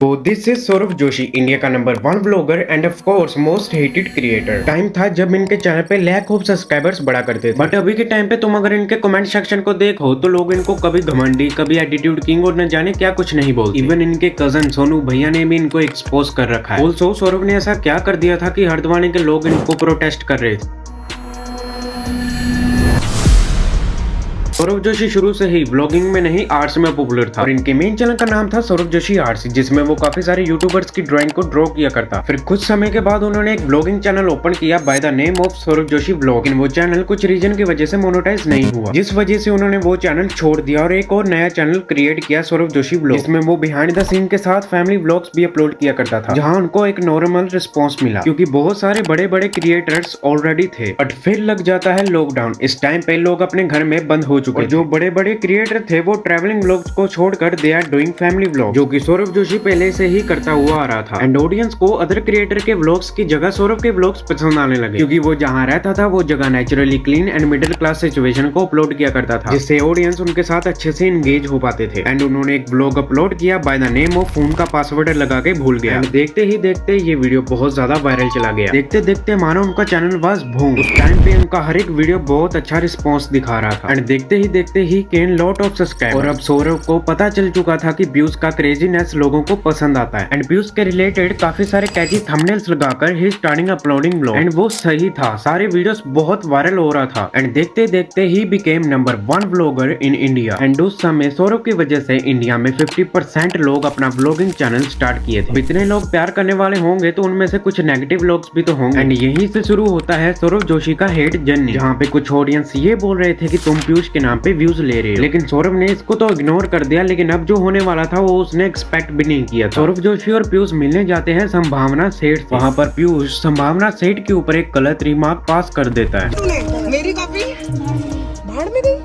तो this is Saurabh Joshi, India का number 1 blogger and of course most hated creator. Time था जब इनके चैनल पे लाख ऑफ सब्सक्राइबर्स बढ़ा करते थे, बट अभी के टाइम पे तुम अगर इनके कमेंट सेक्शन को देखो तो लोग इनको कभी घमंडी, कभी एटीट्यूड किंग और न जाने क्या कुछ नहीं बोलते। इवन इनके कजन सोनू भैया ने भी इनको एक्सपोज कर रखा है। ऑल्सो सौरभ ने ऐसा क्या कर दिया था कि हल्द्वानी के लोग इनको प्रोटेस्ट कर रहे थे। सौरभ जोशी शुरू से ही ब्लॉगिंग में नहीं आर्ट्स में पॉपुलर था और इनके मेन चैनल का नाम था सौरभ जोशी आर्ट्स, जिसमें वो काफी सारे यूट्यूबर्स की ड्राइंग को ड्रॉ किया करता। फिर कुछ समय के बाद उन्होंने एक ब्लॉगिंग चैनल ओपन किया by the name of Saurabh Joshi blog. वो चैनल कुछ रीजन की वजह से मोनेटाइज नहीं हुआ, जिस वजह से उन्होंने वो चैनल छोड़ दिया और एक और नया चैनल क्रिएट किया सौरभ जोशी ब्लॉग, जिसमें वो बिहाइंड द सीन के साथ फैमिली ब्लॉग्स भी अपलोड किया करता था, जहाँ उनको एक नॉर्मल रिस्पॉन्स मिला क्योंकि बहुत सारे बड़े बड़े क्रिएटर्स ऑलरेडी थे। बट फिर लग जाता है लॉकडाउन। इस टाइम पे लोग अपने घर में बंद हो चुके, जो बड़े बड़े क्रिएटर थे वो ट्रैवलिंग व्लॉग्स को छोड़कर they are doing family vlog, जो कि सौरभ जोशी पहले से ही करता हुआ आ रहा था। एंड ऑडियंस को अदर क्रिएटर के व्लॉग्स की जगह सौरभ के व्लॉग्स पसंद आने लगे, क्योंकि वो जहाँ रहता था वो जगह naturally clean and middle class situation को अपलोड किया करता था, जिससे ऑडियंस उनके साथ अच्छे से एंगेज हो पाते थे। एंड उन्होंने एक व्लॉग अपलोड किया by the name of phone का पासवर्ड लगा के भूल गया। देखते ही देखते ये वीडियो बहुत ज्यादा वायरल चला गया। देखते देखते मानो उनका चैनल वाज बूम। उस टाइम पे उनका हर एक वीडियो बहुत अच्छा रिस्पॉन्स दिखा रहा था एंड देखते ही गेन लॉट ऑफ सब्सक्राइबर। और अब सौरभ को पता चल चुका था कि व्यूज का क्रेजीनेस लोगों को पसंद आता है एंड व्यूज के रिलेटेड काफी सारे कैची थंबनेल्स लगाकर ही स्टार्टिंग अपलोडिंग ब्लॉग। एंड वो सही था, सारे वीडियोस बहुत वायरल हो रहा था एंड देखते देखते he became number 1 blogger in India. And उस समय सौरभ की वजह से इंडिया में 50% लोग अपना ब्लॉगिंग चैनल स्टार्ट किए थे। इतने लोग प्यार करने वाले होंगे तो उनमें से कुछ नेगेटिव लोग भी तो होंगे। एंड यहीं से शुरू होता है सौरभ जोशी का हेट जर्नी, जहाँ पे कुछ ऑडियंस ये बोल रहे थे कि तुम पीयूष के नाम पे व्यूज ले रहे हो, लेकिन सौरभ ने इसको तो इग्नोर कर दिया। लेकिन अब जो होने वाला था वो उसने एक्सपेक्ट भी नहीं किया था। सौरभ जोशी और पीयूष मिलने जाते हैं संभावना सेठ। वहाँ पर पीयूष संभावना सेठ के ऊपर एक गलत रिमार्क पास कर देता है। मेरी कॉपी भाड़ में गई,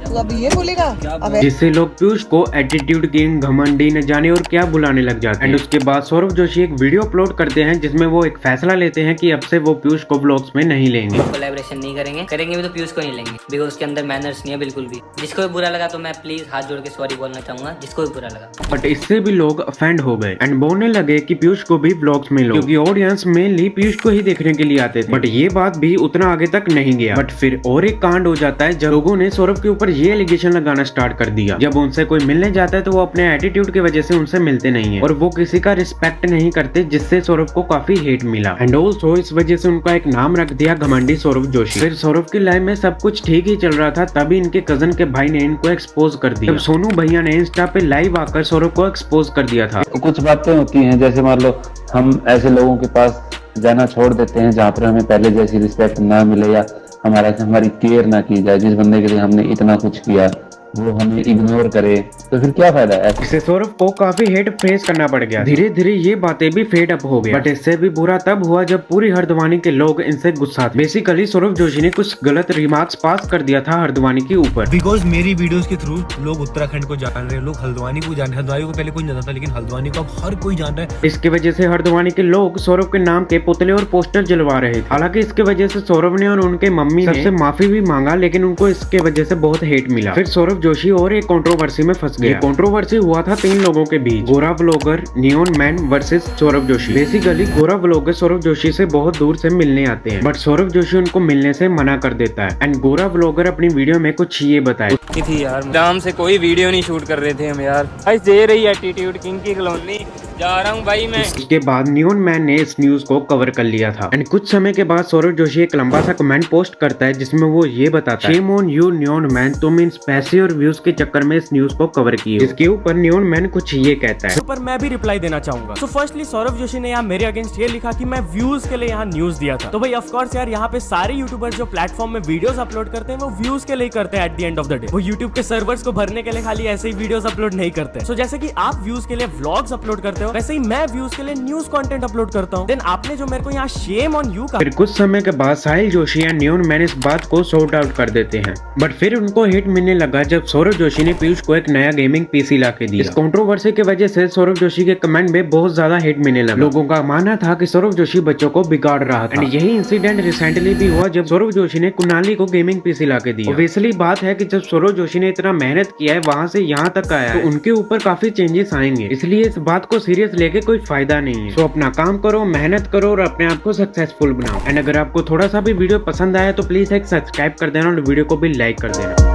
तो अब ये बोलेगा, जिससे लोग पीयूष को एटीट्यूड किंग, घमंडी, न जाने और क्या बुलाने लग जाते हैं। एंड उसके बाद सौरभ जोशी एक वीडियो अपलोड करते हैं जिसमें वो एक फैसला लेते हैं कि अब से वो पीयूष को व्लॉग्स में नहीं लेंगे, कोलैबोरेशन नहीं करेंगे भी तो पीयूष को नहीं लेंगे, बिकॉज उसके अंदर मैनर्स नहीं है बिल्कुल भी। जिसको भी बुरा लगा तो मैं प्लीज हाथ जोड़ के सॉरी बोलना चाहूंगा, जिसको भी बुरा लगा। बट इससे भी लोग ऑफेंड हो गए एंड बोलने लगे कि पीयूष को भी व्लॉग्स में लो, क्योंकि ऑडियंस मेनली पीयूष को ही देखने के लिए आते थे। बट ये बात भी उतना आगे तक नहीं गया। बट फिर और एक कांड हो जाता है जब लोगों ने सौरभ के ऊपर ये एलिगेशन लगाना स्टार्ट कर दिया। जब उनसे कोई मिलने जाता है तो वो अपने एटीट्यूड की वजह से उनसे मिलते नहीं है और वो किसी का रिस्पेक्ट नहीं करते, जिससे सौरभ को काफी हेट मिला। एंड ऑल्सो इस वजह से उनका एक नाम रख दिया घमंडी सौरभ जोशी। फिर सौरभ की लाइफ में सब कुछ ठीक ही चल रहा था, तभी इनके कजन के भाई ने इनको एक्सपोज कर दिया। जब सोनू भैया ने इंस्टा पे लाइव आकर सौरभ को एक्सपोज कर दिया था। कुछ बातें होती हैं, जैसे मान लो हम ऐसे लोगों के पास जाना छोड़ देते हैं जहाँ पर हमें पहले जैसी रिस्पेक्ट ना मिले या हमारी केयर ना की जाए। जिस बंदे के लिए हमने इतना कुछ किया वो हमें इग्नोर करे तो फिर क्या फायदा है। इससे सौरभ को काफी हेट फेस करना पड़ गया। धीरे धीरे ये बातें भी फेड अप हो गई। बट इससे भी बुरा तब हुआ जब पूरी हल्द्वानी के लोग इनसे गुस्सा थे। बेसिकली सौरभ जोशी ने कुछ गलत रिमार्क्स पास कर दिया था हल्द्वानी के ऊपर। बिकॉज मेरी वीडियोस के थ्रू लोग उत्तराखंड को जान रहे हैं, लोग हल्द्वानी को जान रहे हैं। हल्द्वानी को पहले कोई नहीं जानता था, लेकिन हल्द्वानी को अब हर कोई जान रहा है। इसकी वजह से हल्द्वानी के लोग सौरभ के नाम के पुतले और पोस्टर जलवा रहे थे। हालांकि इसके वजह से सौरभ ने और उनके मम्मी ने सबसे माफी भी मांगा, लेकिन उनको इसके वजह से बहुत हेट मिला। फिर सौरभ जोशी और एक कंट्रोवर्सी में फंस गया। कंट्रोवर्सी हुआ था 3 लोगों के बीच, गोरा blogger, neon man versus Saurabh Joshi. Basically गोरा ब्लॉगर सौरभ जोशी से बहुत दूर से मिलने आते हैं, बट सौरभ जोशी उनको मिलने से मना कर देता है। एंड गोरा ब्लॉगर अपनी वीडियो में कुछ ये बताए थी यार, आराम से कोई वीडियो नहीं शूट कर रहे थे हम यार। आज दे रही एटीट्यूड किंग की कॉलोनी, जा रहा हूँ भाई मैं। इसके बाद नियॉन मैन ने इस न्यूज को कवर कर लिया था। एंड कुछ समय के बाद सौरभ जोशी एक लंबा सा कमेंट पोस्ट करता है जिसमें वो ये बताता है, shame on you neon man, तुम इन पैसे और व्यूज के चक्कर में इस न्यूज को कवर किए। इसके ऊपर नियॉन मैन कुछ ये कहता है। पर मैं भी रिप्लाई देना चाहूंगा। तो फर्स्टली सौरभ जोशी ने यहाँ मेरे अगेंस्ट ये लिखा कि मैं व्यूज के लिए यहाँ न्यूज दिया था। तो भाई ऑफ कोर्स यार, यहाँ पे सारे यूट्यूबर जो प्लेटफॉर्म में वीडियोस अपलोड करते हैं वो व्यूज के लिए करते हैं। At the end of the day वो यूट्यूब के सर्वर्स को भरने के लिए खाली ऐसे ही वीडियोस अपलोड नहीं करते। सो जैसे कि आप व्यूज के लिए व्लॉग्स अपलोड करते हो, वैसे ही मैं व्यूज के लिए न्यूज कंटेंट अपलोड करता हूं। देन आपने जो मेरे को यहाँ शेम ऑन यू का। फिर कुछ समय के बाद साहिल जोशी या नियॉन मैन इस बात को सॉर्ट आउट कर देते हैं। बट फिर उनको हिट मिलने लगा जब सौरभ जोशी ने पीयूष को एक नया गेमिंग पीसी ला के दिया। इस कंट्रोवर्सी की वजह से सौरभ जोशी के कमेंट में बहुत ज्यादा हिट मिलने लगा। लोगों का मानना था कि सौरभ जोशी बच्चों को बिगाड़ रहा था। एंड यही इंसिडेंट रिसेंटली भी हुआ जब सौरभ जोशी ने कुणाली को गेमिंग पीसी ला के दिया। ऑब्वियसली बात है कि जब सौरभ जोशी ने इतना मेहनत किया है, वहाँ से यहाँ तक आया है, तो उनके ऊपर काफी चेंजेस आएंगे। इसलिए इस बात को सीरियस सीरियस लेके कोई फायदा नहीं है। सो अपना काम करो, मेहनत करो और अपने आप को सक्सेसफुल बनाओ। एंड अगर आपको थोड़ा सा भी वीडियो पसंद आया तो प्लीज एक सब्सक्राइब कर देना और वीडियो को भी लाइक कर देना।